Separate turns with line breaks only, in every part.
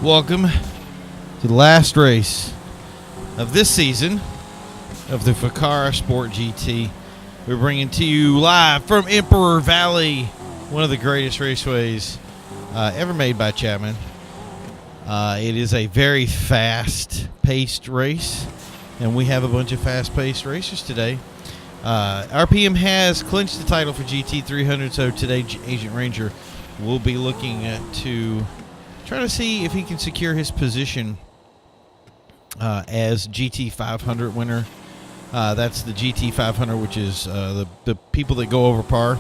Welcome to the last race of this season of the Fukaru Sport GT. We're bringing to you live from Emperor Valley, one of the greatest raceways ever made by Chapman. It is a very fast-paced race, and we have a bunch of fast-paced racers today. RPM has clinched the title for GT300, so today Agent Ranger will be looking to try to see if he can secure his position as GT500 winner. That's the GT500, which is the people that go over par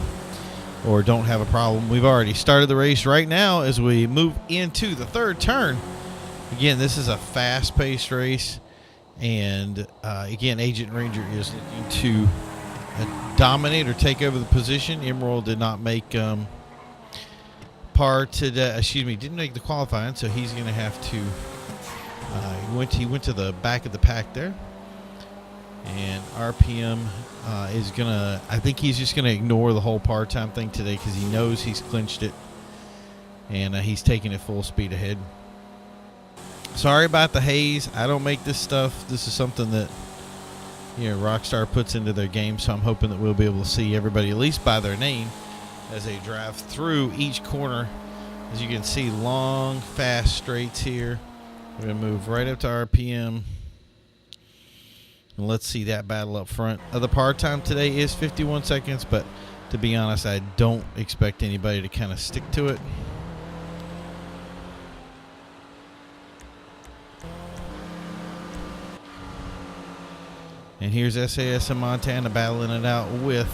or don't have a problem. We've already started the race right now as we move into the third turn. Again, this is a fast-paced race, and again, Agent Ranger is looking to dominate or take over the position. Emerald did not make par today. Didn't make the qualifying, so he's going to have to. He went to the back of the pack there, and RPM is gonna. I think he's just gonna ignore the whole par time thing today because he knows he's clinched it, and he's taking it full speed ahead. Sorry about the haze. I don't make this stuff. This is something that Rockstar puts into their game, so I'm hoping that we'll be able to see everybody at least by their name as they drive through each corner. As you can see, long, fast straights here. We're going to move right up to RPM. And let's see that battle up front. The par time today is 51 seconds, but to be honest, I don't expect anybody to kind of stick to it. And here's SAS and Montana battling it out with,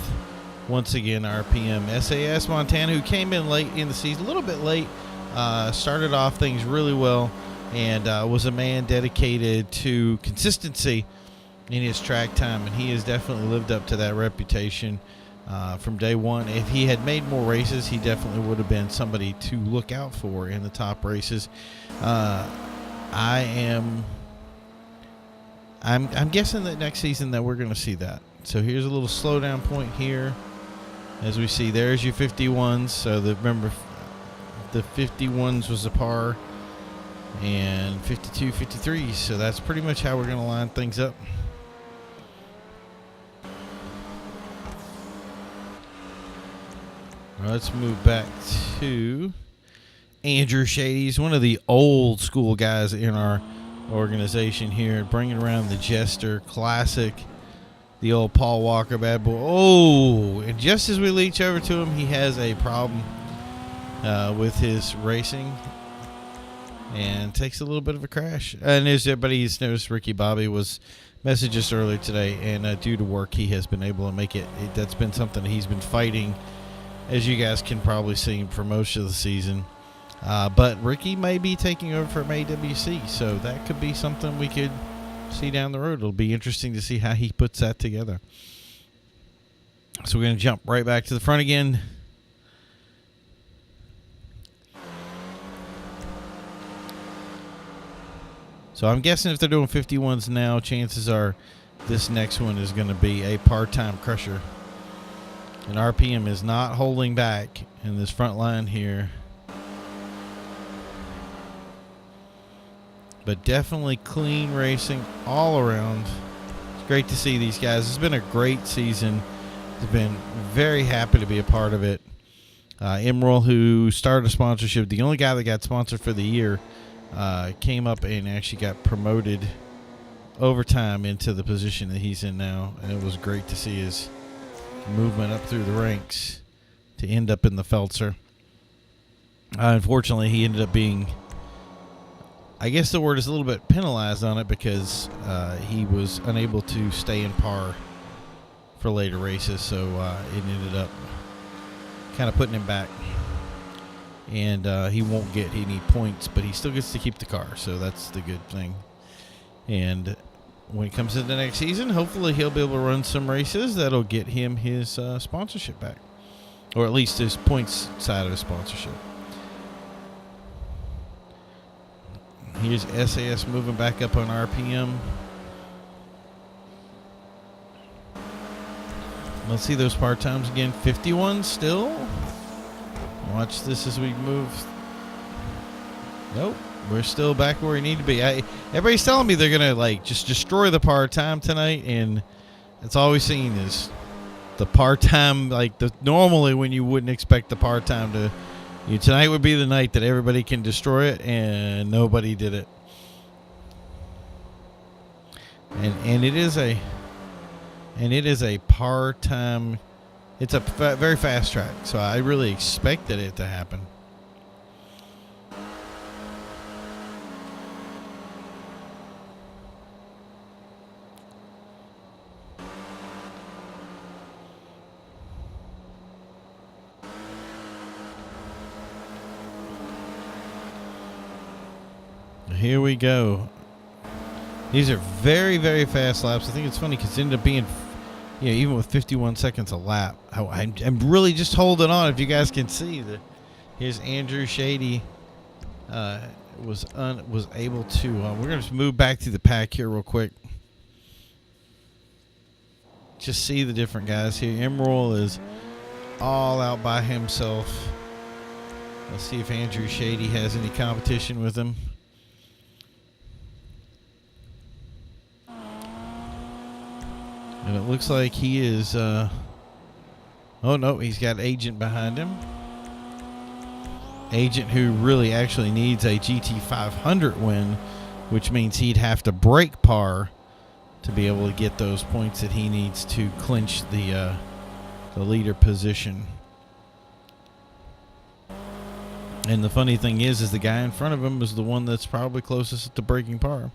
once again, RPM. SAS Montana, who came in late in the season, a little bit late, started off things really well, and was a man dedicated to consistency in his track time, and he has definitely lived up to that reputation from day one. If he had made more races, he definitely would have been somebody to look out for in the top races. I'm guessing that next season that we're going to see that. So here's a little slowdown point here. As we see, there's your 51s. So remember, the 51s was a par, and 52, 53. So that's pretty much how we're going to line things up. Let's move back to Andrew Shady. He's one of the old school guys in our organization here, bringing around the Jester Classic, the old Paul Walker bad boy. Oh, and just as we reach over to him, he has a problem with his racing and takes a little bit of a crash. And as everybody's noticed, Ricky Bobby was messaged us earlier today, and due to work, he has been able to make it. That's been something he's been fighting, as you guys can probably see, for most of the season. But Ricky may be taking over from AWC, so that could be something we could see down the road. It'll be interesting to see how he puts that together. So we're going to jump right back to the front again. So I'm guessing if they're doing 51s now, chances are this next one is going to be a part-time crusher. And RPM is not holding back in this front line here. But definitely clean racing all around. It's great to see these guys. It's been a great season. I've been very happy to be a part of it. Emerald, who started a sponsorship, the only guy that got sponsored for the year, came up and actually got promoted over time into the position that he's in now. And it was great to see his movement up through the ranks to end up in the Feltzer. Unfortunately, he ended up being, I guess the word is a little bit penalized on it, because he was unable to stay in par for later races, so it ended up kind of putting him back, and he won't get any points, but he still gets to keep the car, so that's the good thing. And when it comes to the next season, hopefully he'll be able to run some races that'll get him his sponsorship back, or at least his points side of his sponsorship. Here's SAS moving back up on RPM. Let's see those part times again. 51 still. Watch this as we move. Nope. we're still back where we need to be. Everybody's telling me they're gonna like just destroy the par time tonight, and it's all we've seen is the par time. Like normally when you wouldn't expect the par time to, tonight would be the night that everybody can destroy it, and nobody did it. And it is a par time. It's a very fast track, so I really expected it to happen. Here we go. These are very, very fast laps. I think it's funny because it ended up being, even with 51 seconds a lap. I'm really just holding on. If you guys can see, here's Andrew Shady was able to. We're gonna just move back to the pack here real quick. Just see the different guys here. Emerald is all out by himself. Let's see if Andrew Shady has any competition with him. And it looks like he is, oh no, he's got Agent behind him. Agent who really actually needs a GT500 win, which means he'd have to break par to be able to get those points that he needs to clinch the leader position. And the funny thing is the guy in front of him is the one that's probably closest to breaking par.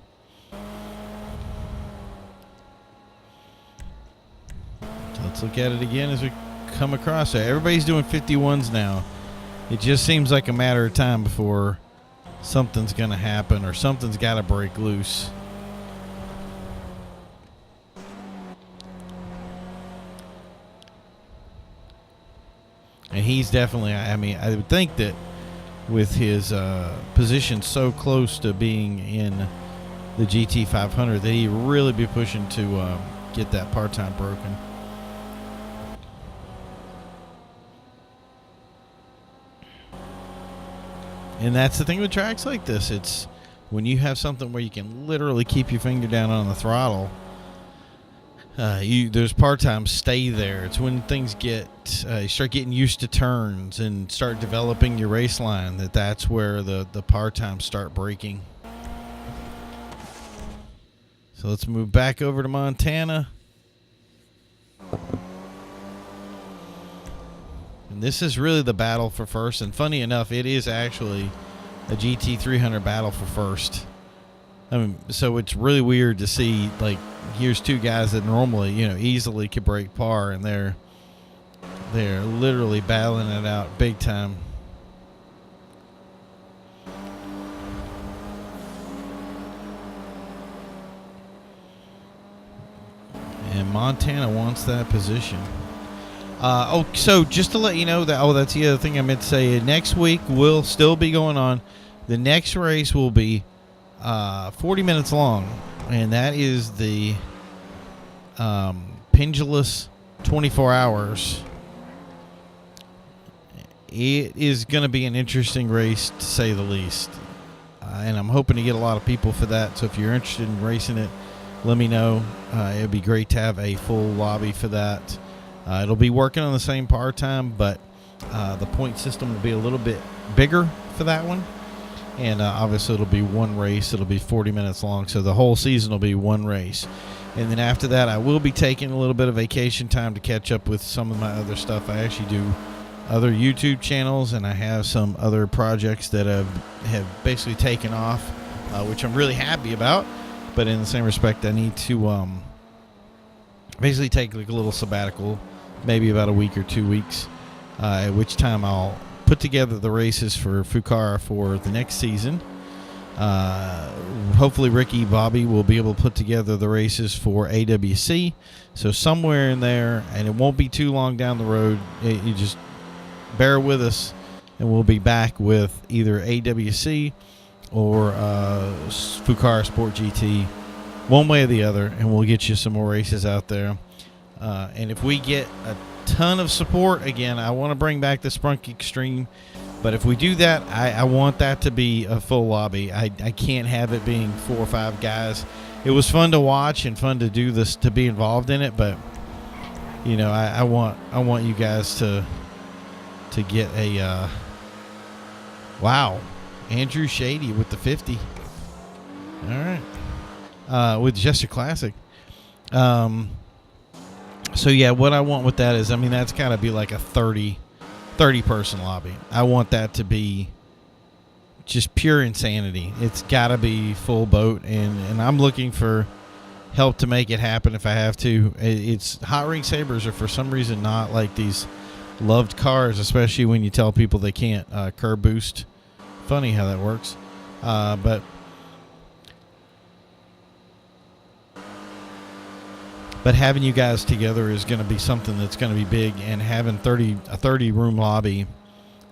Let's look at it again as we come across. So everybody's doing 51s now. It just seems like a matter of time before something's going to happen or something's got to break loose. And he's definitely, I would think that with his position so close to being in the GT500 that he'd really be pushing to get that part-time broken. And that's the thing with tracks like this. It's when you have something where you can literally keep your finger down on the throttle. Those part times stay there. It's when things get you start getting used to turns and start developing your race line that's where the part times start breaking. So let's move back over to Montana. And this is really the battle for first. And funny enough, it is actually a GT300 battle for first. So it's really weird to see, like, here's two guys that normally, easily could break par, and they're literally battling it out big time. And Montana wants that position. So just to let you know that, that's the other thing I meant to say. Next week will still be going on. The next race will be 40 minutes long, and that is the Pendulus 24 hours. It is going to be an interesting race, to say the least. And I'm hoping to get a lot of people for that. So if you're interested in racing it, let me know. It would be great to have a full lobby for that. It'll be working on the same par time, but the point system will be a little bit bigger for that one. And obviously it'll be one race. It'll be 40 minutes long, so the whole season will be one race. And then after that, I will be taking a little bit of vacation time to catch up with some of my other stuff. I actually do other YouTube channels, and I have some other projects that have basically taken off, which I'm really happy about. But in the same respect, I need to basically take like a little sabbatical, maybe about a week or 2 weeks, at which time I'll put together the races for Fukaru for the next season. Hopefully Ricky Bobby will be able to put together the races for AWC. So somewhere in there, and it won't be too long down the road, you just bear with us, and we'll be back with either AWC or Fukaru Sport GT, one way or the other, and we'll get you some more races out there. And if we get a ton of support, again, I want to bring back the Sprunk Extreme. But if we do that, I want that to be a full lobby. I can't have it being 4 or 5 guys. It was fun to watch and fun to do this, to be involved in it, but you know, I want you guys to get a wow, Andrew Shady with the 50. All right, with Jester Classic. So yeah, what I want with that is, I mean, that's got to be like a 30 person lobby. I want that to be just pure insanity. It's got to be full boat, and I'm looking for help to make it happen if I have to. It's hot ring sabers are for some reason not like these loved cars, especially when you tell people they can't curb boost. Funny how that works, but having you guys together is going to be something that's going to be big, and having a 30 room lobby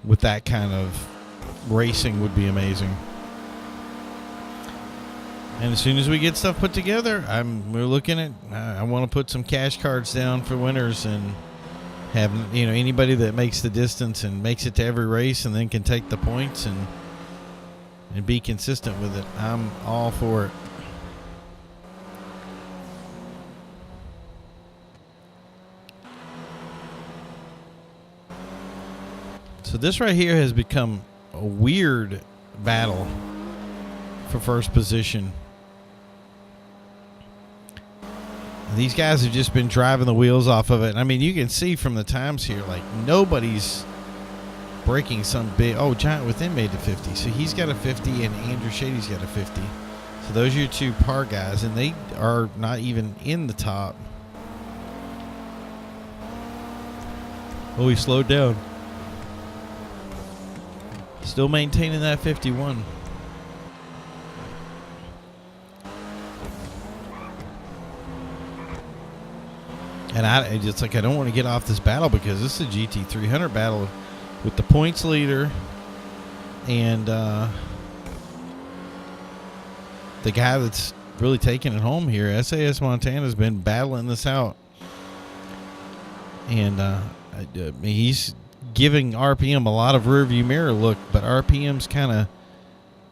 with that kind of racing would be amazing. And as soon as we get stuff put together, we're looking at, I want to put some cash cards down for winners, and have, you know, anybody that makes the distance and makes it to every race and then can take the points and be consistent with it. I'm all for it. So this right here has become a weird battle for first position. These guys have just been driving the wheels off of it. I mean, you can see from the times here, like, nobody's breaking some big... Oh, Giant Within made the 50. So he's got a 50, and Andrew Shady's got a 50. So those are your two par guys, and they are not even in the top. Oh, he slowed down. Still maintaining that 51. And it's like, I don't want to get off this battle, because this is a GT300 battle with the points leader and the guy that's really taking it home here. SAS Montana's been battling this out, and he's giving RPM a lot of rearview mirror look, but RPM's kind of,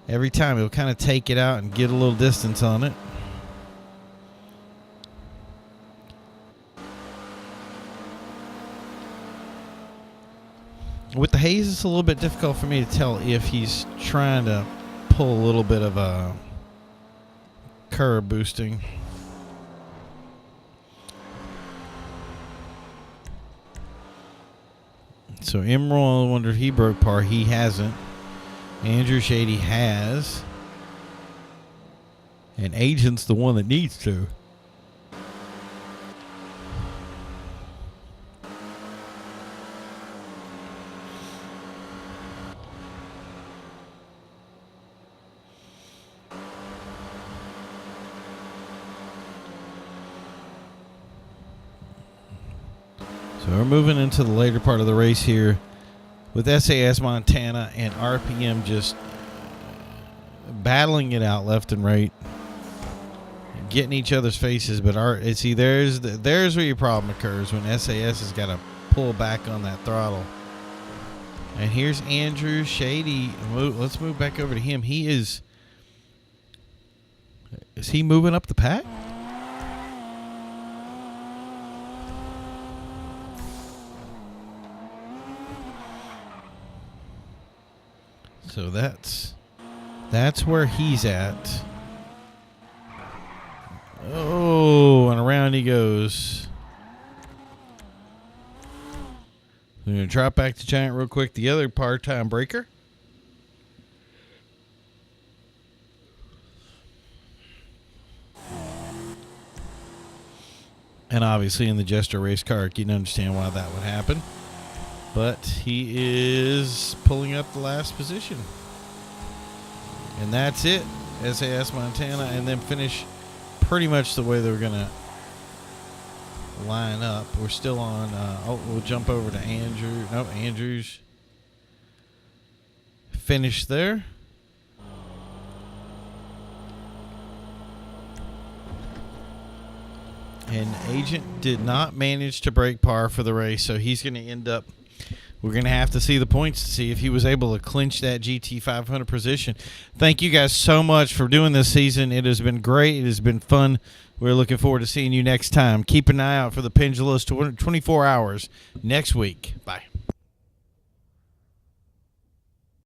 every time he'll kind of take it out and get a little distance on it. With the haze, it's a little bit difficult for me to tell if he's trying to pull a little bit of a curb boosting. So Emerald, I wonder if he broke par. He hasn't. Andrew Shady has. And Agent's the one that needs to. So we're moving into the later part of the race here with SAS Montana and RPM just battling it out left and right, getting each other's faces. But there's where your problem occurs, when SAS has got to pull back on that throttle. And here's Andrew Shady. Let's move back over to him. Is he moving up the pack? So that's where he's at. Oh, and around he goes. We're going to drop back to Giant real quick. The other part-time breaker. And obviously in the Jester race car, you can understand why that would happen. But he is pulling up the last position. And that's it. SAS Montana, and then finish pretty much the way they were going to line up. We're still on. We'll jump over to Andrew. No, Andrew's finished there. And Agent did not manage to break par for the race, so he's going to end up we're going to have to see the points to see if he was able to clinch that GT 500 position. Thank you guys so much for doing this season. It has been great. It has been fun. We're looking forward to seeing you next time. Keep an eye out for the Pendulus 24 hours next week. Bye.